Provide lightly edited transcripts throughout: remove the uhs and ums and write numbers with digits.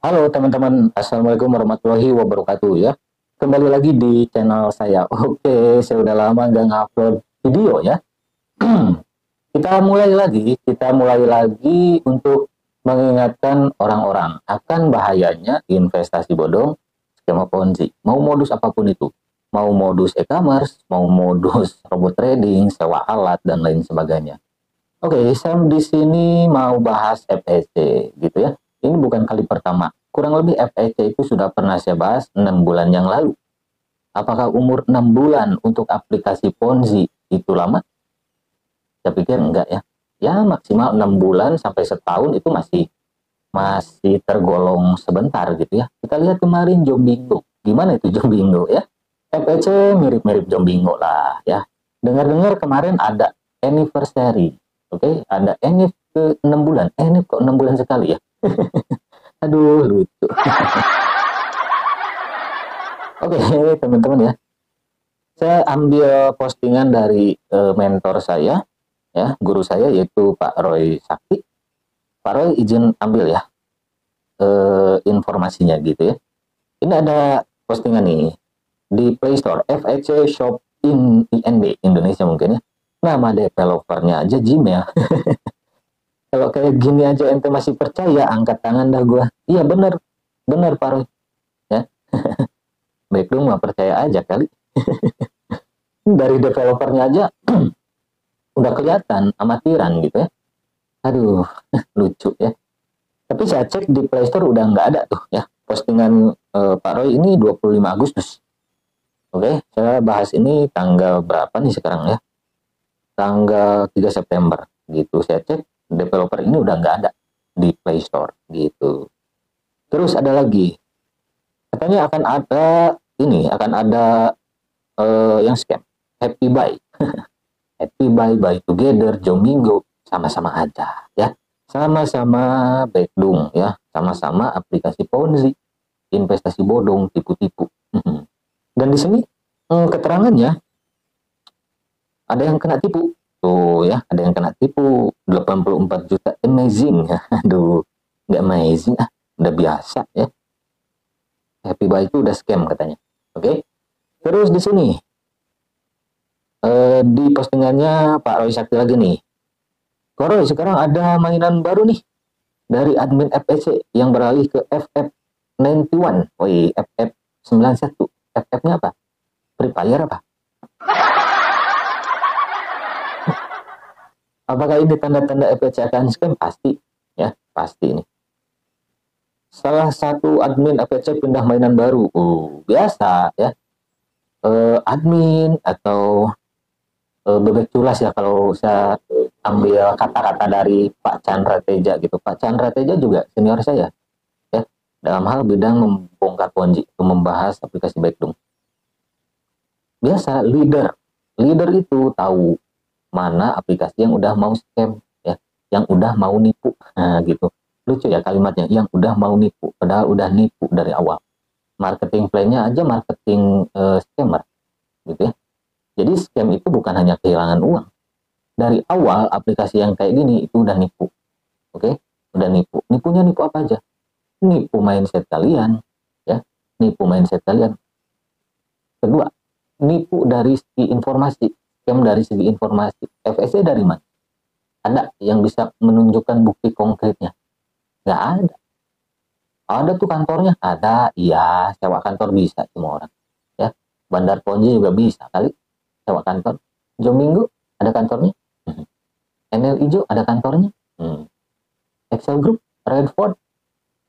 Halo teman-teman, Assalamualaikum warahmatullahi wabarakatuh ya. Kembali lagi di channel saya. Oke, saya udah lama nggak ngupload video ya. Kita mulai lagi untuk mengingatkan orang-orang akan bahayanya investasi bodong, skema Ponzi. Mau modus apapun itu, mau modus e-commerce, mau modus robot trading, sewa alat dan lain sebagainya. Oke, saya di sini mau bahas FEC gitu ya. Ini bukan kali pertama. Kurang lebih FEC itu sudah pernah saya bahas 6 bulan yang lalu. Apakah umur 6 bulan untuk aplikasi Ponzi itu lama? Saya pikir enggak ya. Ya maksimal 6 bulan sampai setahun itu masih tergolong sebentar gitu ya. Kita lihat kemarin Jombingo. Gimana itu Jombingo ya? FEC mirip-mirip Jombingo lah ya. Dengar-dengar kemarin ada anniversary. Oke, ada enif ke 6 bulan. Enif kok 6 bulan sekali ya? Aduh, lucu. Oke, teman-teman ya. Saya ambil postingan dari mentor saya, ya, guru saya yaitu Pak Roy Sakti. Pak Roy izin ambil ya informasinya gitu ya. Ini ada postingan nih di Play Store, FEC Shop in IND Indonesia mungkin ya. Nama developernya aja Gmail. Kalau kayak gini aja ente masih percaya, angkat tangan dah gua. Iya bener, bener Pak Roy. Ya, baik dong mah percaya aja kali. Dari developernya aja udah kelihatan amatiran gitu ya. Aduh, lucu ya. Tapi saya cek di Play Store udah nggak ada tuh ya. Postingan Pak Roy ini 25 Agustus. Oke, saya bahas ini tanggal berapa nih sekarang ya? Tanggal 3 September gitu. Saya cek developer ini udah nggak ada di Play Store gitu. Terus ada lagi, katanya akan ada yang scam, Happy Buy. Happy Buy Together, Jomingo, sama-sama aja ya. Sama-sama Backdung ya, sama-sama aplikasi Ponzi, investasi bodong, tipu-tipu. Dan di sini keterangannya ada yang kena tipu. Tuh ya, ada yang kena tipu 84 juta amazing. Aduh, nggak amazing udah biasa ya. Happy Buy itu udah scam katanya. Oke. Terus di sini di postingannya Pak Roy Sakti lagi nih. Kok Roy, sekarang ada mainan baru nih dari admin FEC yang beralih ke FF91. Woi, FF91. FF-nya apa? Free Fire apa? Apakah ini tanda-tanda FEC akan scam? Pasti ya, pasti ini. Salah satu admin FEC pindah mainan baru. Biasa ya. Admin atau bebek culas ya, kalau saya ambil kata-kata dari Pak Chandra Teja gitu. Pak Chandra Teja juga senior saya ya, dalam hal bidang membongkar ponzi, membahas aplikasi Backdung. Biasa leader itu tahu mana aplikasi yang udah mau scam ya, yang udah mau nipu. Nah gitu, lucu ya kalimatnya, yang udah mau nipu, padahal udah nipu dari awal. Marketing plan-nya aja marketing scammer gitu ya. Jadi scam itu bukan hanya kehilangan uang. Dari awal aplikasi yang kayak gini itu udah nipu. Oke? Udah nipu. Nipunya nipu apa aja? Nipu mindset kalian, ya. Nipu mindset kalian. Kedua, nipu dari segi informasi. Scam dari segi informasi. FEC dari mana? Ada yang bisa menunjukkan bukti konkretnya? Nggak ada. Ada tuh kantornya? Ada. Iya, sewa kantor bisa semua orang. Ya. Bandar Ponzi juga bisa kali sewa kantor. Jomingo ada kantornya. ML Ijo ada kantornya. Excel Group, Redford,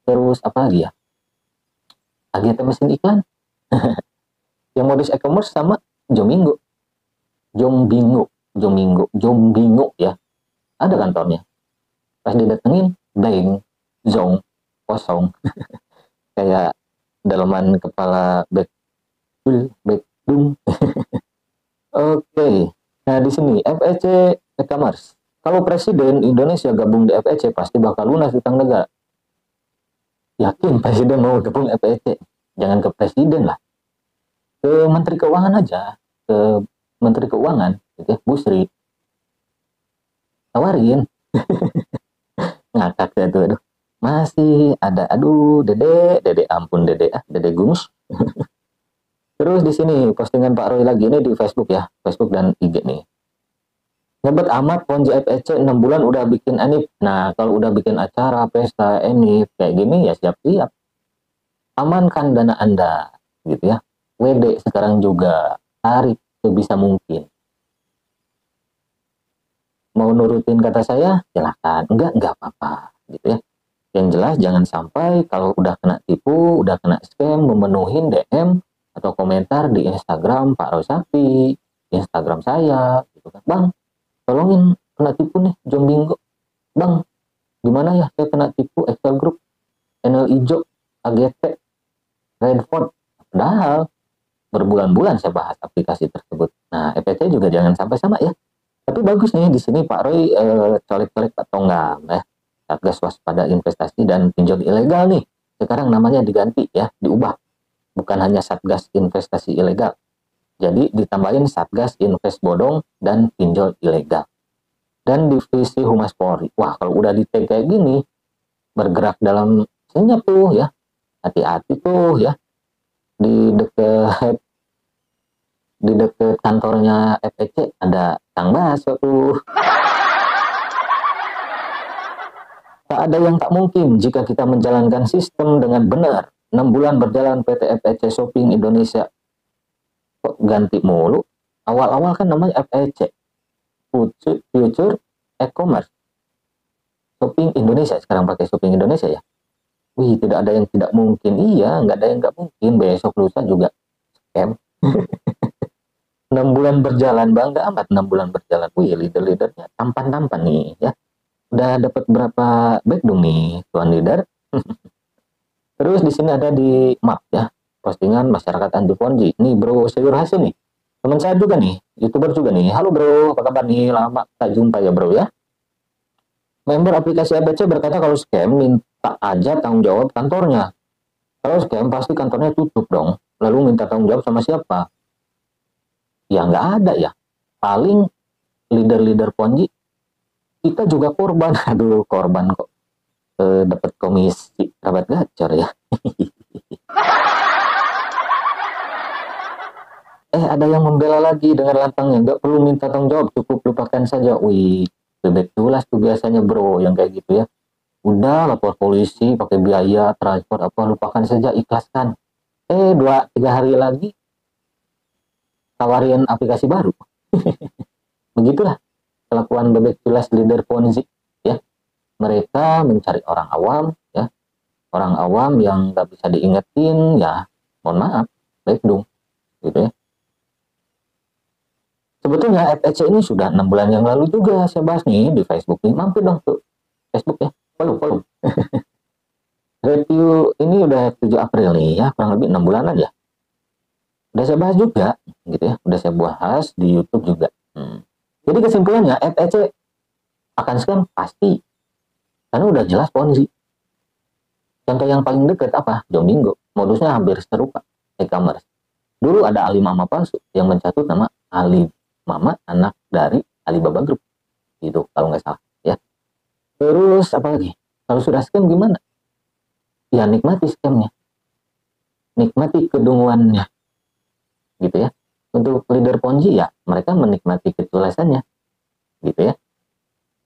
terus apa lagi ya? AGT mesin iklan. Yang modus e-commerce sama Jomingo. Jombingo ya. Ada kantornya. Pas didatengin, blank, zong, kosong. Kayak dalaman kepala Backdung. Oke. Nah, di sini FEC e-commerce. Kalau presiden Indonesia gabung di FEC pasti bakal lunas utang negara. Yakin presiden mau gabung FEC? Jangan ke presiden lah. Ke Menteri Keuangan aja. Ke Menteri Keuangan, gitu ya, Bu Sri. Tawarin. Ngakak ya tuh, aduh. Masih ada, aduh, Dede, ampun Dede, Dede Gungus. Terus di sini postingan Pak Roy lagi ini di Facebook ya, Facebook dan IG nih. Ngebet amat Ponzi FEC 6 bulan udah bikin enif. Nah, kalau udah bikin acara, pesta, enif, kayak gini ya siap-siap. Amankan dana Anda, gitu ya. WD sekarang juga, tarik sebisa mungkin. Mau nurutin kata saya, silahkan. Enggak apa-apa, gitu ya. Yang jelas jangan sampai kalau udah kena tipu, udah kena scam, memenuhin DM atau komentar di Instagram Pak Roy Sakti, di Instagram saya, gitu kan. Bang, tolongin kena tipu nih, Jombingo. Bang, gimana ya saya kena tipu Excel Group, NL Ijo, AGT, Redford. Padahal berbulan-bulan saya bahas aplikasi tersebut. Nah, FPC juga jangan sampai sama ya. Tapi bagus nih di sini Pak Roy colek-colek Pak Tonggam ya. Satgas Waspada Investasi dan Pinjol Ilegal nih. Sekarang namanya diganti ya, diubah. Bukan hanya Satgas Investasi Ilegal. Jadi ditambahin Satgas Invest Bodong dan Pinjol Ilegal. Dan Divisi Humas Polri. Wah, kalau udah di tag kayak gini, bergerak dalam senyap tuh ya. Hati-hati tuh ya. Di deket kantornya FEC ada Kang Baso tuh. Tak ada yang tak mungkin jika kita menjalankan sistem dengan benar. 6 bulan berjalan PT FEC Shopping Indonesia. Kok ganti mulu? Awal-awal kan namanya FEC. Future E-Commerce. Shopping Indonesia. Sekarang pakai Shopping Indonesia ya. Wih, tidak ada yang tidak mungkin. Iya, nggak ada yang nggak mungkin. Besok lusa juga scam. 6 bulan berjalan, bangga amat 6 bulan berjalan. Wih, leader-leadernya tampan-tampan nih ya. Udah dapat berapa back dong nih Tuan Leader. Terus di sini ada di map ya, postingan masyarakat anti Ponzi. Nih Bro Sayur Hasil nih, teman saya juga nih, YouTuber juga nih. Halo bro, apa kabar nih? Lama tak jumpa ya bro ya. Member aplikasi ABC berkata kalau scam minta aja tanggung jawab kantornya. Kalau scam pasti kantornya tutup dong. Lalu minta tanggung jawab sama siapa? Ya nggak ada ya. Paling leader-leader Ponzi, kita juga korban. Aduh korban kok. Dapat komisi rabat gacor ya. Ada yang membela lagi dengan lantangnya, nggak perlu minta tanggung jawab, cukup lupakan saja. Wih, bebek tulas tuh biasanya bro yang kayak gitu ya. Udah lapor polisi pakai biaya transport apa, lupakan saja, ikhlaskan. 2-3 hari lagi tawarin aplikasi baru. Begitulah kelakuan bebek tulas leader Ponzi ya. Mereka mencari orang awam ya, orang awam yang nggak bisa diingetin ya, mohon maaf, baik dong gitu ya. Sebetulnya FEC ini sudah 6 bulan yang lalu juga saya bahas nih di Facebook nih. Mampir dong tuh Facebook ya, follow. Review ini udah 7 April nih ya, kurang lebih 6 bulanan ya. Udah saya bahas juga gitu ya, udah saya bahas di YouTube juga. Jadi kesimpulannya FEC akan scam pasti, karena udah jelas Ponzi. Contoh yang paling dekat apa? Jombingo. Modusnya hampir serupa, e-commerce. Dulu ada Alimama palsu yang mencatut nama Alimama anak dari Alibaba Group. Gitu kalau nggak salah ya. Terus apa lagi? Kalau sudah scam gimana? Ya nikmati scamnya. Nikmati kedunguannya. Gitu ya. Untuk leader Ponzi ya mereka menikmati ketulasannya. Gitu ya.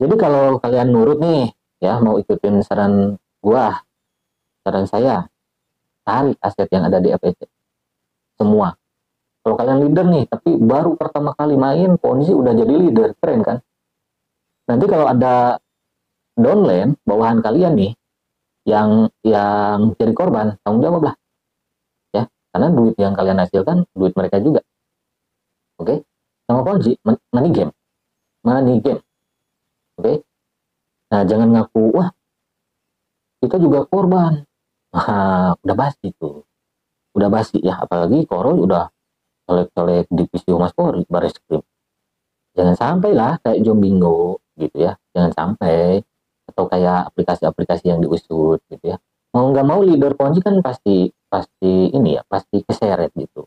Jadi kalau kalian nurut nih ya, mau ikutin saran gua, saran saya, tarik aset yang ada di FEC semua. Kalau kalian leader nih tapi baru pertama kali main Ponzi udah jadi leader, keren kan? Nanti kalau ada downline bawahan kalian nih yang jadi korban, tanggung jawab lah ya, karena duit yang kalian hasilkan duit mereka juga. Oke? Sama Ponzi, money game. Oke? Nah, jangan ngaku wah kita juga korban. Udah basi tuh. Udah basi ya, apalagi Koroy udah colek-colek divisi Humas Polri, Baris Krim. Jangan sampai lah kayak Jombingo gitu ya, jangan sampai, atau kayak aplikasi-aplikasi yang diusut gitu ya. Mau nggak mau leader Ponzi kan pasti ini ya, pasti keseret gitu.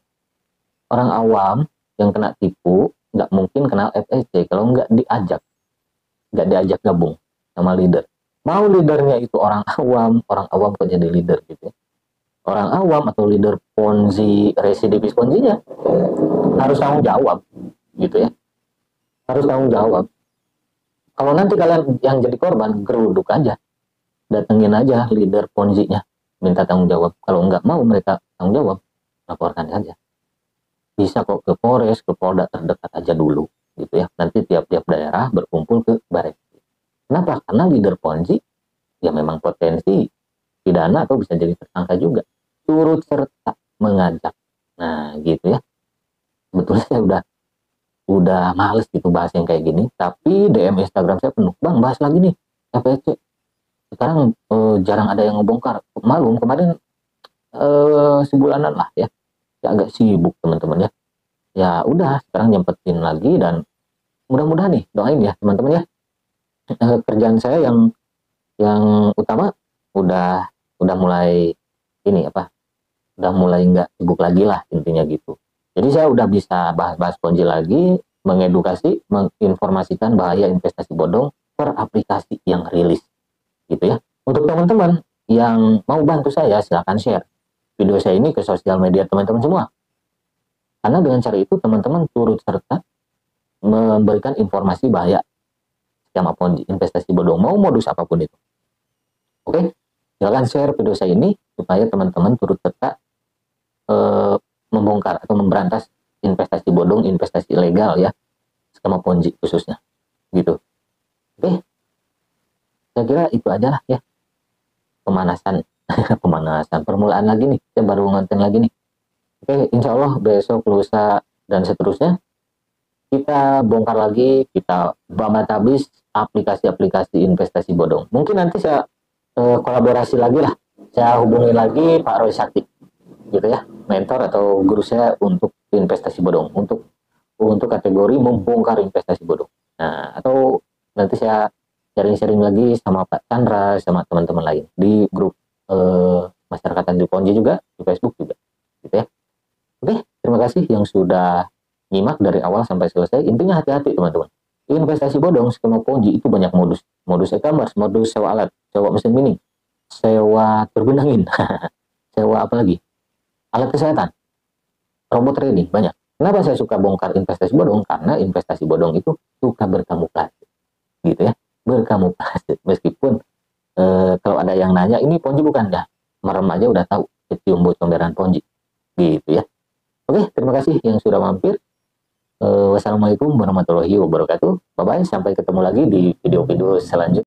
Orang awam yang kena tipu nggak mungkin kenal FEC kalau nggak diajak gabung sama leader. Mau leadernya itu orang awam kok jadi leader gitu ya. Orang awam atau leader Ponzi, residivis Ponzinya harus tanggung jawab gitu ya. Harus tanggung jawab. Kalau nanti kalian yang jadi korban, geruduk aja. Datengin aja leader Ponzi-nya. Minta tanggung jawab. Kalau nggak mau mereka tanggung jawab, laporkan saja. Bisa kok ke Polres, ke Polda terdekat aja dulu. Gitu ya. Nanti tiap-tiap daerah berkumpul ke Bares. Kenapa? Karena leader Ponzi ya memang potensi pidana atau bisa jadi tersangka juga. Turut serta mengajak. Nah gitu ya. Sebetulnya saya udah males gitu bahas yang kayak gini, tapi DM Instagram saya penuh, bang bahas lagi nih FPC sekarang, jarang ada yang ngebongkar. Malum kemarin sebulanan lah ya, agak sibuk teman-teman ya. Ya udah sekarang nyempetin lagi, dan mudah-mudahan nih, doain ya teman-teman ya, kerjaan saya yang utama udah mulai ini apa, udah mulai nggak sibuk lagi lah intinya gitu. Jadi saya udah bisa bahas-bahas Ponzi lagi, mengedukasi, menginformasikan bahaya investasi bodong per aplikasi yang rilis gitu ya. Untuk teman-teman yang mau bantu saya, silahkan share video saya ini ke sosial media teman-teman semua. Karena dengan cara itu teman-teman turut serta memberikan informasi bahaya skema Ponzi, investasi bodong, mau modus apapun itu. Oke, silahkan share video saya ini supaya teman-teman turut serta membongkar atau memberantas investasi bodong, investasi ilegal ya, skema Ponzi khususnya gitu. Oke, saya kira itu aja lah ya, pemanasan pemanasan permulaan lagi nih, saya baru ngonten lagi nih. Oke, insya Allah besok, lusa, dan seterusnya kita bongkar lagi, kita babat habis aplikasi-aplikasi investasi bodong. Mungkin nanti saya kolaborasi lagi lah, saya hubungi lagi Pak Roy Sakti gitu ya, mentor atau guru saya untuk investasi bodong, untuk kategori membongkar investasi bodong. Nah, atau nanti saya sharing-sharing lagi sama Pak Chandra, sama teman-teman lain di grup masyarakat anti Ponzi juga, di Facebook juga gitu ya. Oke, terima kasih yang sudah nyimak dari awal sampai selesai. Intinya hati-hati teman-teman, investasi bodong, skema Ponzi itu banyak modus e-commerce, modus sewa alat, sewa mesin mini, sewa turbin angin sewa apa lagi, alat kesehatan, robot trading, banyak. Kenapa saya suka bongkar investasi bodong? Karena investasi bodong itu suka berkamuflase gitu ya, berkamuflase. Meskipun kalau ada yang nanya ini Ponzi bukan, dah merem aja udah tahu kecium bau comberan Ponzi gitu ya. Oke, terima kasih yang sudah mampir. Wassalamualaikum warahmatullahi wabarakatuh. Bye bye, sampai ketemu lagi di video-video selanjutnya.